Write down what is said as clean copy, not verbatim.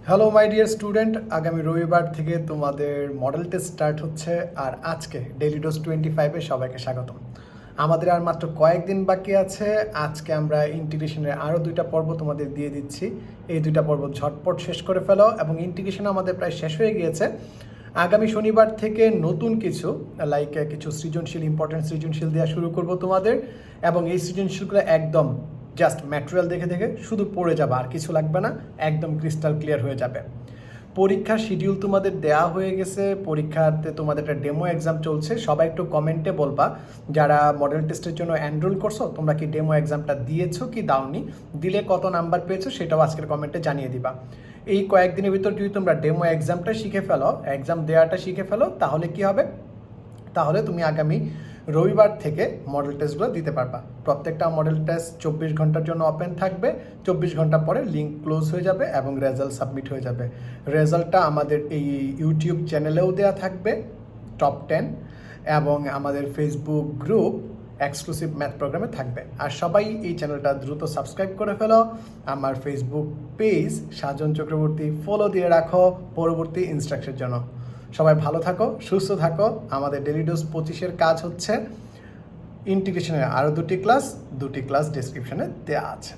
Hello my dear student, আগামী রবিবার থেকে তোমাদের মডেল টেস্ট স্টার্ট হচ্ছে। আর আজকে ডেইলি ডোজ 25-এ সবাইকে স্বাগতম। আমাদের আর মাত্র কয়েকদিন বাকি আছে। আজকে আমরা ইন্টিগ্রেশনের আরও 2টা পর্ব তোমাদের দিয়ে দিচ্ছি। এই 2টা পর্ব ঝটপট শেষ করে ফেলো এবং ইন্টিগ্রেশন আমাদের প্রায় শেষ হয়ে গিয়েছে। আগামী শনিবার থেকে নতুন কিছু কিছু সৃজনশীল ইম্পর্টেন্ট সৃজনশীল দেওয়া শুরু করব তোমাদের, এবং এই সৃজনশীলগুলো একদম জাস্ট ম্যাটেরিয়াল দেখে দেখে শুধু পড়ে যাবে, আর কিছু লাগবে না, একদম ক্রিস্টাল ক্লিয়ার হয়ে যাবে। পরীক্ষার শিডিউল তোমাদের দেওয়া হয়ে গেছে। পরীক্ষাতে তোমাদের একটা ডেমো এক্সাম চলছে। সবাই একটু কমেন্টে বলবা যারা মডেল টেস্টের জন্য এনরোল করছো তোমরা কি ডেমো এক্সামটা দিয়েছো কি দাওনি, দিলে কত নাম্বার পেয়েছো সেটাও আজকের কমেন্টে জানিয়ে দিবা। এই কয়েকদিনের ভিতর যদি তোমরা ডেমো এক্সামটা শিখে ফেলো, এক্সাম দেওয়াটা শিখে ফেলো, তাহলে কি হবে, তাহলে তুমি আগামী রবিবার থেকে মডেল টেস্টগুলো দিতে পারবা। প্রত্যেকটা মডেল টেস্ট 24 ঘন্টার জন্য ওপেন থাকবে। 24 ঘন্টা পরে লিঙ্ক ক্লোজ হয়ে যাবে এবং রেজাল্ট সাবমিট হয়ে যাবে। রেজাল্টটা আমাদের এই ইউটিউব চ্যানেলেও দেওয়া থাকবে, টপ 10, এবং আমাদের ফেসবুক গ্রুপ এক্সক্লুসিভ ম্যাথ প্রোগ্রামে থাকবে। আর সবাই এই চ্যানেলটা দ্রুত সাবস্ক্রাইব করে ফেলো। আমার ফেসবুক পেজ সাজন চক্রবর্তী ফলো দিয়ে রাখো পরবর্তী ইনস্ট্রাকশনের জন্য। সবাই ভালো থাকো, সুস্থ থাকো। আমাদের ডেইলি ডোজ 25-এর কাজ হচ্ছে ইন্টিগ্রেশনের আরও 2টি ক্লাস ডিসক্রিপশনে দেওয়া আছে।